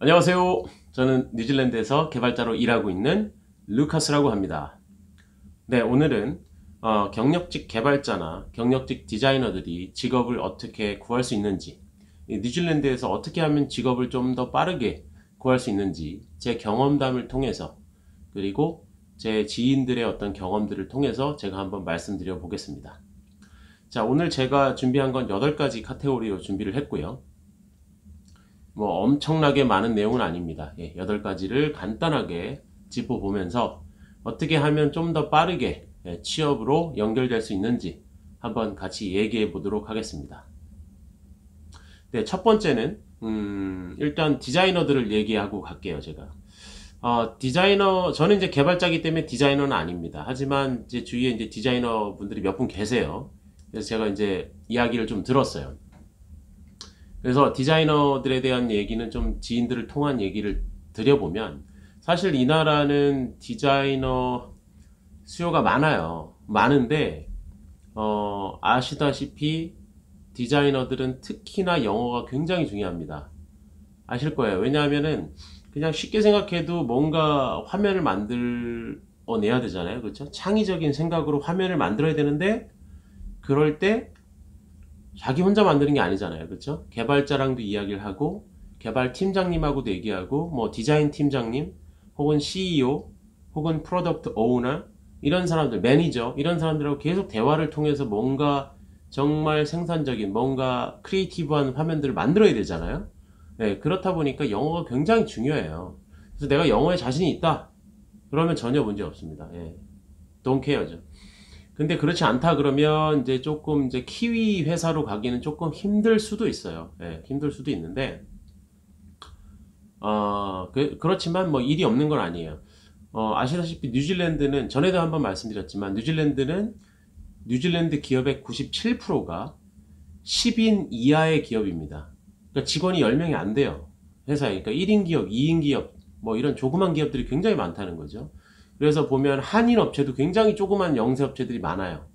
안녕하세요. 저는 뉴질랜드에서 개발자로 일하고 있는 루카스라고 합니다. 네, 오늘은 경력직 개발자나 경력직 디자이너들이 직업을 어떻게 구할 수 있는지, 뉴질랜드에서 어떻게 하면 직업을 좀 더 빠르게 구할 수 있는지 제 경험담을 통해서, 그리고 제 지인들의 어떤 경험들을 통해서 제가 한번 말씀드려 보겠습니다. 자, 오늘 제가 준비한 건 8가지 카테고리로 준비를 했고요. 뭐 엄청나게 많은 내용은 아닙니다. 8가지를 간단하게 짚어보면서 어떻게 하면 좀 더 빠르게 취업으로 연결될 수 있는지 한번 같이 얘기해 보도록 하겠습니다. 네, 첫 번째는 일단 디자이너들을 얘기하고 갈게요. 제가 저는 이제 개발자이기 때문에 디자이너는 아닙니다. 하지만 제 주위에 이제 디자이너 분들이 몇 분 계세요. 그래서 제가 이제 이야기를 좀 들었어요. 그래서 디자이너들에 대한 얘기는 좀 지인들을 통한 얘기를 드려보면, 사실 이 나라는 디자이너 수요가 많아요. 많은데 아시다시피 디자이너들은 특히나 영어가 굉장히 중요합니다. 아실 거예요. 왜냐하면은 그냥 쉽게 생각해도 뭔가 화면을 만들어내야 되잖아요. 그렇죠? 창의적인 생각으로 화면을 만들어야 되는데, 그럴 때 자기 혼자 만드는 게 아니잖아요. 그렇죠? 개발자랑도 이야기를 하고, 개발 팀장님하고도 얘기하고, 뭐 디자인 팀장님, 혹은 CEO, 혹은 프로덕트 오너, 이런 사람들, 매니저, 이런 사람들하고 계속 대화를 통해서 뭔가 정말 생산적인, 뭔가 크리에이티브한 화면들을 만들어야 되잖아요. 네, 그렇다 보니까 영어가 굉장히 중요해요. 그래서 내가 영어에 자신이 있다, 그러면 전혀 문제 없습니다. don't care죠. 근데 그렇지 않다 그러면 이제 조금 이제 키위 회사로 가기는 조금 힘들 수도 있어요. 힘들 수도 있는데, 그렇지만 뭐 일이 없는 건 아니에요. 아시다시피 뉴질랜드는, 전에도 한번 말씀드렸지만, 뉴질랜드 기업의 97%가 10인 이하의 기업입니다. 그러니까 직원이 10명이 안 돼요. 회사에. 그러니까 1인 기업, 2인 기업, 뭐 이런 조그만 기업들이 굉장히 많다는 거죠. 그래서 보면 한인 업체도 굉장히 조그만 영세 업체들이 많아요.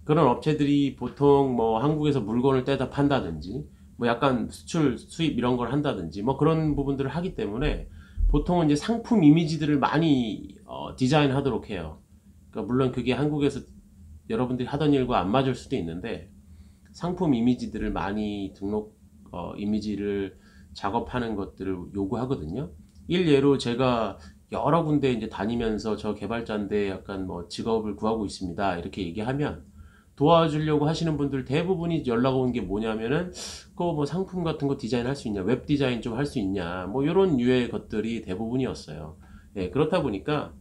그런 업체들이 보통 뭐 한국에서 물건을 떼다 판다든지, 뭐 약간 수출, 수입 이런 걸 한다든지, 뭐 그런 부분들을 하기 때문에 보통은 이제 상품 이미지들을 많이 디자인 하도록 해요. 그러니까 물론 그게 한국에서 여러분들이 하던 일과 안 맞을 수도 있는데, 상품 이미지들을 많이 이미지를 작업하는 것들을 요구하거든요. 일례로 제가 여러 군데 이제 다니면서 저 개발자인데 약간 뭐 직업을 구하고 있습니다, 이렇게 얘기하면 도와주려고 하시는 분들 대부분이 연락 온 게 뭐냐면은, 그거 뭐 상품 같은 거 디자인 할 수 있냐, 웹 디자인 좀 할 수 있냐, 뭐 이런 유의 것들이 대부분이었어요. 그렇다 보니까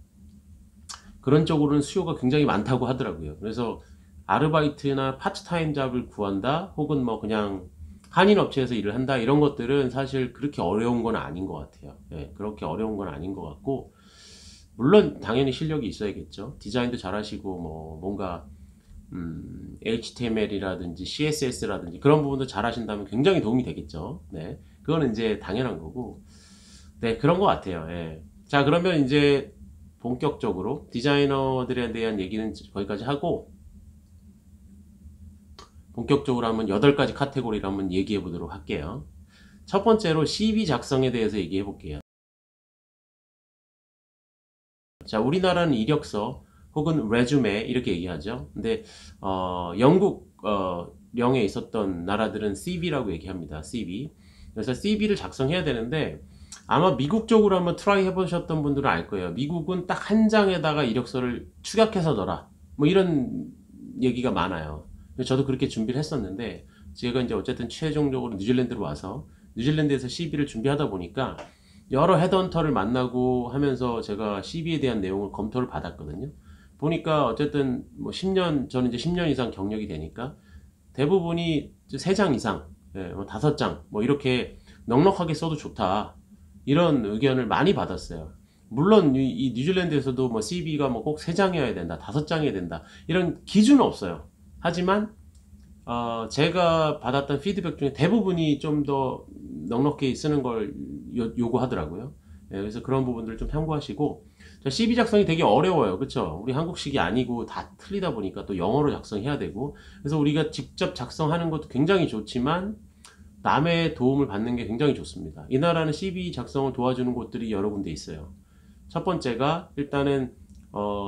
그런 쪽으로는 수요가 굉장히 많다고 하더라고요. 그래서 아르바이트나 파트타임 잡을 구한다, 혹은 뭐 그냥 한인 업체에서 일을 한다, 이런 것들은 사실 그렇게 어려운 건 아닌 것 같아요. 그렇게 어려운 건 아닌 것 같고, 물론 당연히 실력이 있어야겠죠. 디자인도 잘하시고 뭐 뭔가 HTML이라든지 CSS라든지 그런 부분도 잘하신다면 굉장히 도움이 되겠죠. 네, 그거는 이제 당연한 거고, 네, 그런 것 같아요. 자, 그러면 이제 본격적으로 디자이너들에 대한 얘기는 거기까지 하고, 본격적으로 한번 8가지 카테고리를 한번 얘기해 보도록 할게요. 첫 번째로 CV 작성에 대해서 얘기해 볼게요. 자, 우리나라는 이력서 혹은 레주메 이렇게 얘기하죠. 근데 영국 령에 있었던 나라들은 CV라고 얘기합니다. CV. 그래서 CV를 작성해야 되는데, 아마 미국 쪽으로 한번 트라이 해보셨던 분들은 알 거예요. 미국은 딱 한 장에다가 이력서를 축약해서 넣어라, 뭐 이런 얘기가 많아요. 저도 그렇게 준비를 했었는데, 제가 이제 어쨌든 최종적으로 뉴질랜드로 와서 뉴질랜드에서 CV를 준비하다 보니까 여러 헤드헌터를 만나고 하면서 제가 CV에 대한 내용을 검토를 받았거든요. 보니까 어쨌든 뭐 10년, 저는 이제 10년 이상 경력이 되니까 대부분이 3장 이상, 뭐 5장, 뭐 이렇게 넉넉하게 써도 좋다, 이런 의견을 많이 받았어요. 물론 이 뉴질랜드에서도 뭐 CV가 뭐 꼭 3장이어야 된다, 5장이어야 된다, 이런 기준은 없어요. 하지만 제가 받았던 피드백 중에 대부분이 좀 더 넉넉히 쓰는 걸 요구하더라고요. 그래서 그런 부분들을 좀 참고하시고, CV 작성이 되게 어려워요. 그쵸? 우리 한국식이 아니고 다 틀리다 보니까 또 영어로 작성해야 되고, 그래서 우리가 직접 작성하는 것도 굉장히 좋지만 남의 도움을 받는 게 굉장히 좋습니다. 이 나라는 CV 작성을 도와주는 곳들이 여러 군데 있어요. 첫 번째가 일단은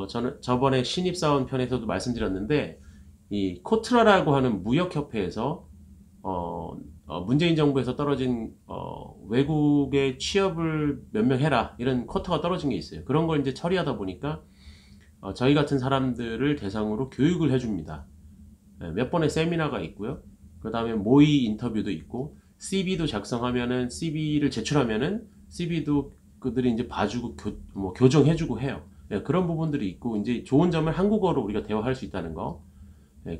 저는 저번에 신입사원 편에서도 말씀드렸는데 이 코트라라고 하는 무역협회에서 문재인 정부에서 떨어진 외국의 취업을 몇 명 해라 이런 쿼터가 떨어진 게 있어요. 그런 걸 이제 처리하다 보니까 저희 같은 사람들을 대상으로 교육을 해줍니다. 몇 번의 세미나가 있고요. 그 다음에 모의 인터뷰도 있고 CV도 작성하면은 CV를 제출하면은 CV도 그들이 이제 봐주고 교정해주고 해요. 그런 부분들이 있고 이제 좋은 점은 한국어로 우리가 대화할 수 있다는 거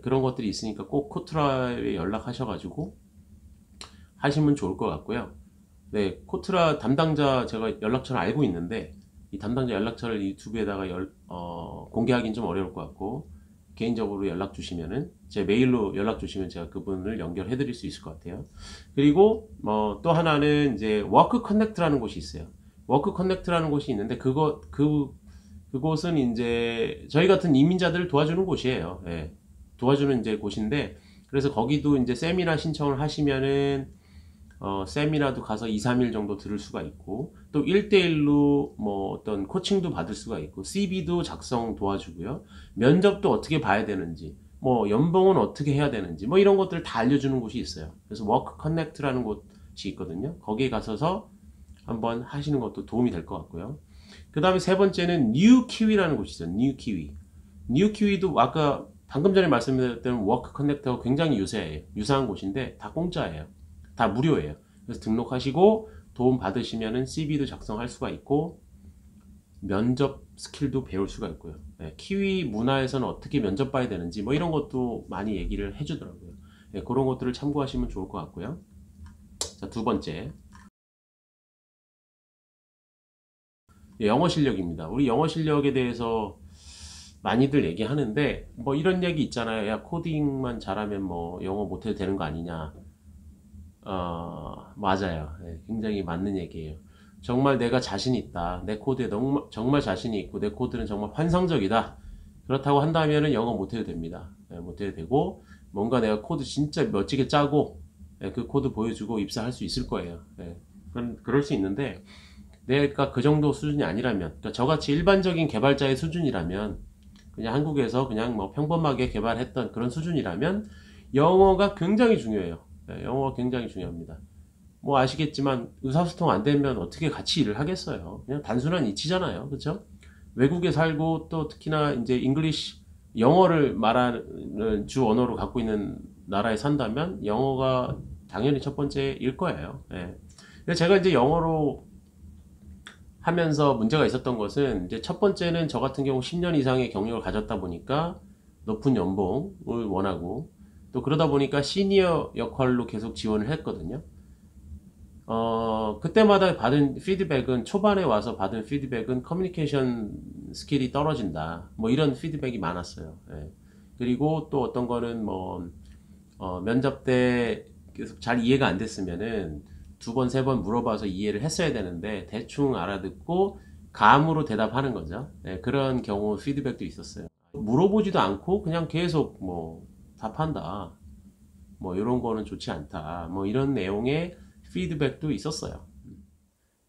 그런 것들이 있으니까 꼭 코트라에 연락하셔가지고 하시면 좋을 것 같고요. 네, 코트라 담당자 제가 연락처를 알고 있는데 이 담당자 연락처를 유튜브에다가 공개하기는 좀 어려울 것 같고 개인적으로 연락 주시면은 제 메일로 연락 주시면 제가 그분을 연결해 드릴 수 있을 것 같아요. 그리고 또 하나는 이제 워크 커넥트라는 곳이 있어요. 워크 커넥트라는 곳이 있는데 그곳은 이제 저희 같은 이민자들을 도와주는 곳이에요. 예, 도와주는 이제 곳인데 그래서 거기도 이제 세미나 신청을 하시면은 세미나도 가서 2, 3일 정도 들을 수가 있고 또 1대1로 뭐 어떤 코칭도 받을 수가 있고 CV도 작성 도와주고요. 면접도 어떻게 봐야 되는지 뭐 연봉은 어떻게 해야 되는지 뭐 이런 것들을 다 알려주는 곳이 있어요. 그래서 워크 커넥트라는 곳이 있거든요. 거기에 가셔서 한번 하시는 것도 도움이 될 것 같고요. 그 다음에 세 번째는 뉴키위라는 곳이 있어요. 뉴키위. 뉴키위도 아까 방금 전에 말씀드렸던 워크 커넥트하고 굉장히 유사한 곳인데 다 공짜예요. 다 무료예요. 그래서 등록하시고 도움 받으시면은 CV도 작성할 수가 있고 면접 스킬도 배울 수가 있고요. 네, 키위 문화에서는 어떻게 면접 봐야 되는지 뭐 이런 것도 많이 얘기를 해주더라고요. 네, 그런 것들을 참고하시면 좋을 것 같고요. 자, 두 번째 영어 실력입니다. 우리 영어 실력에 대해서 많이들 얘기하는데 뭐 이런 얘기 있잖아요. 야, 코딩만 잘하면 뭐 영어 못해도 되는 거 아니냐. 맞아요. 네, 굉장히 맞는 얘기예요. 정말 내가 자신 있다. 내 코드에 정말 자신이 있고 내 코드는 정말 환상적이다. 그렇다고 한다면은 영어 못해도 됩니다. 네, 못해도 되고 뭔가 내가 코드 진짜 멋지게 짜고 그 코드 보여주고 입사할 수 있을 거예요. 네, 그럴 수 있는데 내가 그 정도 수준이 아니라면 그러니까 저같이 일반적인 개발자의 수준이라면 그냥 한국에서 그냥 뭐 평범하게 개발했던 그런 수준이라면 영어가 굉장히 중요해요. 네, 영어가 굉장히 중요합니다. 뭐 아시겠지만 의사소통 안 되면 어떻게 같이 일을 하겠어요. 그냥 단순한 이치잖아요. 그렇죠? 외국에 살고 또 특히나 이제 영어를 말하는 주 언어로 갖고 있는 나라에 산다면 영어가 당연히 첫 번째일 거예요. 네. 제가 이제 영어로 하면서 문제가 있었던 것은 이제 첫 번째는 저 같은 경우 10년 이상의 경력을 가졌다 보니까 높은 연봉을 원하고 또 그러다 보니까 시니어 역할로 계속 지원을 했거든요. 그때마다 받은 피드백은 초반에 와서 받은 피드백은 커뮤니케이션 스킬이 떨어진다. 뭐 이런 피드백이 많았어요. 예. 그리고 또 어떤 거는 뭐 면접 때 계속 잘 이해가 안 됐으면은 두 번, 세 번 물어봐서 이해를 했어야 되는데 대충 알아듣고 감으로 대답하는 거죠. 예, 그런 경우 피드백도 있었어요. 물어보지도 않고 그냥 계속 뭐 답한다. 뭐 이런 거는 좋지 않다. 뭐 이런 내용의 피드백도 있었어요.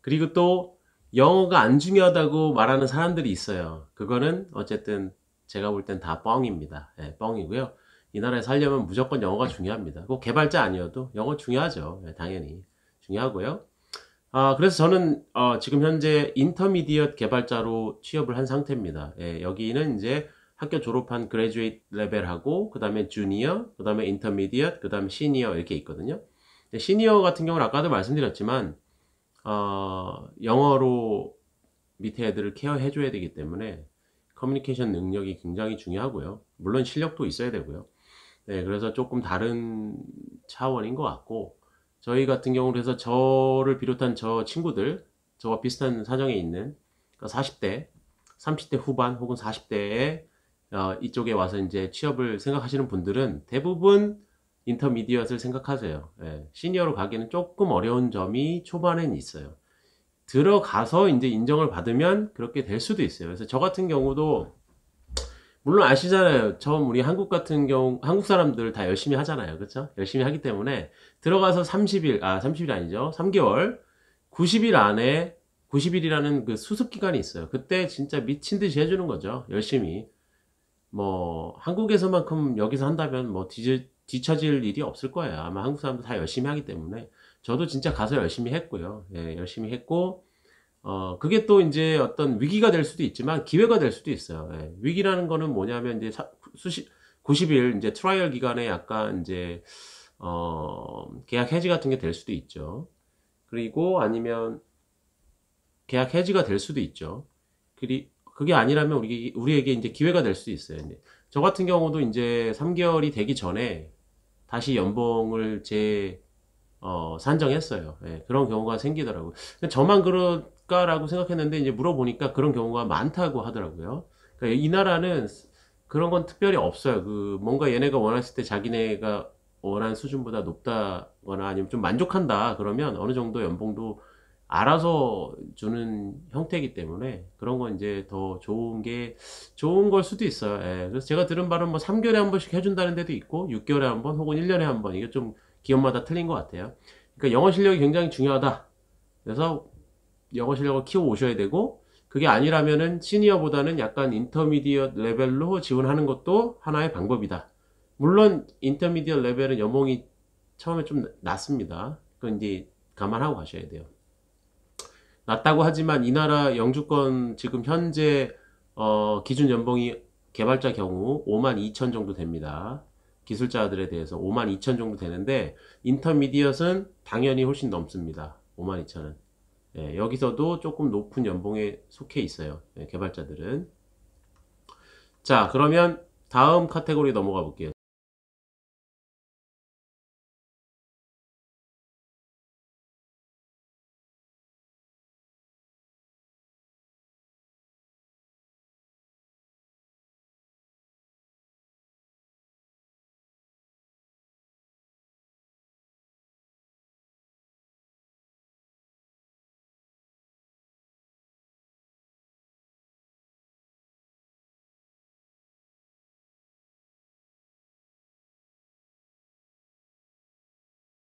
그리고 또 영어가 안 중요하다고 말하는 사람들이 있어요. 그거는 어쨌든 제가 볼 땐 다 뻥입니다. 네, 뻥이고요. 이 나라에 살려면 무조건 영어가 중요합니다. 꼭 개발자 아니어도 영어 중요하죠. 네, 당연히 중요하고요. 그래서 저는 지금 현재 인터미디엇 개발자로 취업을 한 상태입니다. 예, 여기는 이제 학교 졸업한 그레듀에이트 레벨하고 그 다음에 주니어, 그 다음에 인터미디엇, 그 다음에 시니어 이렇게 있거든요. 시니어 같은 경우는 아까도 말씀드렸지만 영어로 밑에 애들을 케어해 줘야 되기 때문에 커뮤니케이션 능력이 굉장히 중요하고요. 물론 실력도 있어야 되고요. 네, 그래서 조금 다른 차원인 것 같고 저희 같은 경우는 그래서 저를 비롯한 저 친구들 저와 비슷한 사정에 있는 40대, 30대 후반 혹은 40대에 이쪽에 와서 이제 취업을 생각하시는 분들은 대부분 인터미디엇을 생각하세요. 예, 시니어로 가기는 조금 어려운 점이 초반엔 있어요. 들어가서 이제 인정을 받으면 그렇게 될 수도 있어요. 그래서 저 같은 경우도 물론 아시잖아요. 처음 우리 한국 같은 경우, 한국 사람들 다 열심히 하잖아요. 그쵸? 열심히 하기 때문에 들어가서 30일 아니죠. 3개월, 90일 안에, 90일이라는 그 수습 기간이 있어요. 그때 진짜 미친 듯이 해주는 거죠. 열심히. 뭐, 한국에서만큼 여기서 한다면 뭐 뒤처질 일이 없을 거예요. 아마 한국 사람들 다 열심히 하기 때문에. 저도 진짜 가서 열심히 했고요. 예, 열심히 했고, 그게 또 이제 어떤 위기가 될 수도 있지만 기회가 될 수도 있어요. 예. 위기라는 거는 뭐냐면 이제 90일 이제 트라이얼 기간에 약간 이제 계약 해지 같은 게 될 수도 있죠. 그리고 아니면 계약 해지가 될 수도 있죠. 그게 아니라면 우리에게 이제 기회가 될 수도 있어요. 이제 저 같은 경우도 이제 3개월이 되기 전에 다시 연봉을 산정했어요. 예, 그런 경우가 생기더라고요. 근데 저만 그럴까라고 생각했는데 이제 물어보니까 그런 경우가 많다고 하더라고요. 그러니까 이 나라는 그런 건 특별히 없어요. 뭔가 얘네가 원했을 때 자기네가 원하는 수준보다 높다거나 아니면 좀 만족한다 그러면 어느 정도 연봉도 알아서 주는 형태이기 때문에 그런 건 이제 더 좋은 걸 수도 있어요. 예, 그래서 제가 들은 바는 뭐 3개월에 한 번씩 해준다는 데도 있고 6개월에 한 번 혹은 1년에 한 번 이게 좀 기업마다 틀린 것 같아요. 그러니까 영어 실력이 굉장히 중요하다. 그래서 영어 실력을 키워 오셔야 되고 그게 아니라면은 시니어보다는 약간 인터미디엇 레벨로 지원하는 것도 하나의 방법이다. 물론 인터미디엇 레벨은 연봉이 처음에 좀 낮습니다. 그건 이제 감안하고 가셔야 돼요. 낮다고 하지만 이 나라 영주권 지금 현재 기준 연봉이 개발자 경우 5만 2천 정도 됩니다. 기술자들에 대해서 5만 2천 정도 되는데 인터미디엇은 당연히 훨씬 넘습니다. 5만 2천은. 예, 여기서도 조금 높은 연봉에 속해 있어요. 예, 개발자들은. 자, 그러면 다음 카테고리 넘어가 볼게요.